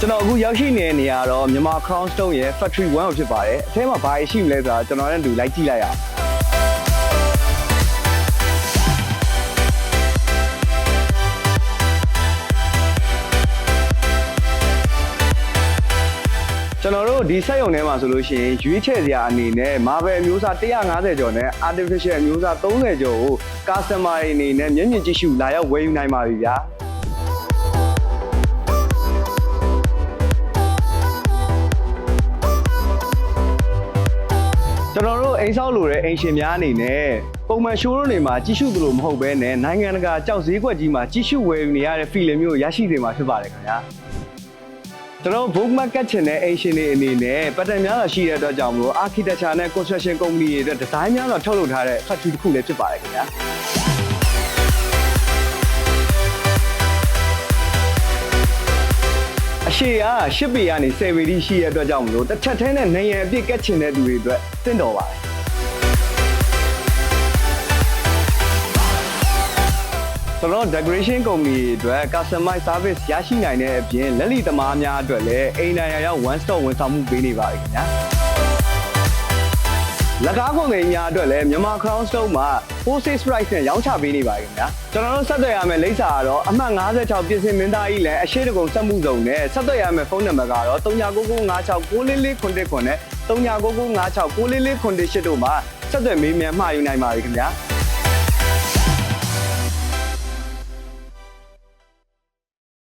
ကျွန်တော်အခုရောက်ရှိနေတဲ့နေရာတော့မြန်မာ Crown Stone ရဲ့ Factory 1 ကိုဖြစ်ပါတယ်အထဲမှာဘာရှိမလဲဆိုတာကျွန်တော်နဲ့တူလိုက်ကြည့်လိုက်ရအောင်ကျွန်တော်တို့ဒီစက်ရုံထဲမှာဆိုလို့ရှိရင်ရွေးချယ်စရာအနေနဲ့ Marvel အမျိုးအစား150ကျော်နဲ့ Artificial အမျိုးအစား30ကျော်ကို Customer တွေအနေနဲ့မျက်မြင်ကြည့်ရှုလာရောက်ဝယ်ယူနိုင်ပါပြီဗျာကျွန်တော်တို့အိမ်ဆောက်လို့တဲ့အိမ်ရှင်များအနေနဲ့ပုံမှန် showroom တွေမှာကြီးစုသလိုမဟုတ်ဘဲနဲ့နိုင်ငံတကာကြောက်ဈေးကွက်ကြီးမှာကြီးစုဝယ်ယူနေရတဲ့ feeling မျိုးရရှိနေမှာဖြစ်ပါတယ်ခင်ဗျာကျွန်တော် Vogue Market ချင်တဲ့အိမ်ရှင်တွေအနေနဲ့ pattern များစွာရှိတဲ့အတွက်ကြောင့်မလို့ architecture နဲ့ construction company တွေအတွက် design များစွာထုတ်လုပ်ထားတဲ့ factory တစ်ခုလည်းဖြစ်ပါတယ်ခင်ဗျာအရှိက10ပေကနေ10ပေထိရှိတဲ့အတွက်ကြောင့်မလို့တစ်ချက်ထဲနဲ့နေရန်အပြည့်ကက်ချင်တဲ့သူတွေအတွက်သင့်တော်ပါတယ်ကျွန်တော် decoration company အတွက် customize service ရရှိနိုင်တဲ့အပြင်လက်လီသမားများအတွက်လည်းအိမ်တိုင်းရောက် one stop ဝန်ဆောင်မှုပေးနေပါတယ်ခင်ဗျာလက်ကားကုန်တွေများအတွက်လည်းမြန်မာ Crown Stone မှာ wholesale price နဲ့ရောင်းချပေးနေပါတယ်ခင်ဗျာကျွန်တော်တို့ဆက်သွယ်ရမယ့်လိပ်စာကတော့အမှတ်56ပြင်ဆင်မင်းသားကြီးလည်းအရှိတကုံစက်မှုစုံနဲ့ဆက်သွယ်ရမယ့်ဖုန်းနံပါတ်ကတော့3999569449နဲ့3999569448တို့မှာဆက်သွယ်မေးမြန်းမှာယူနိုင်ပါပြီခင်ဗျာ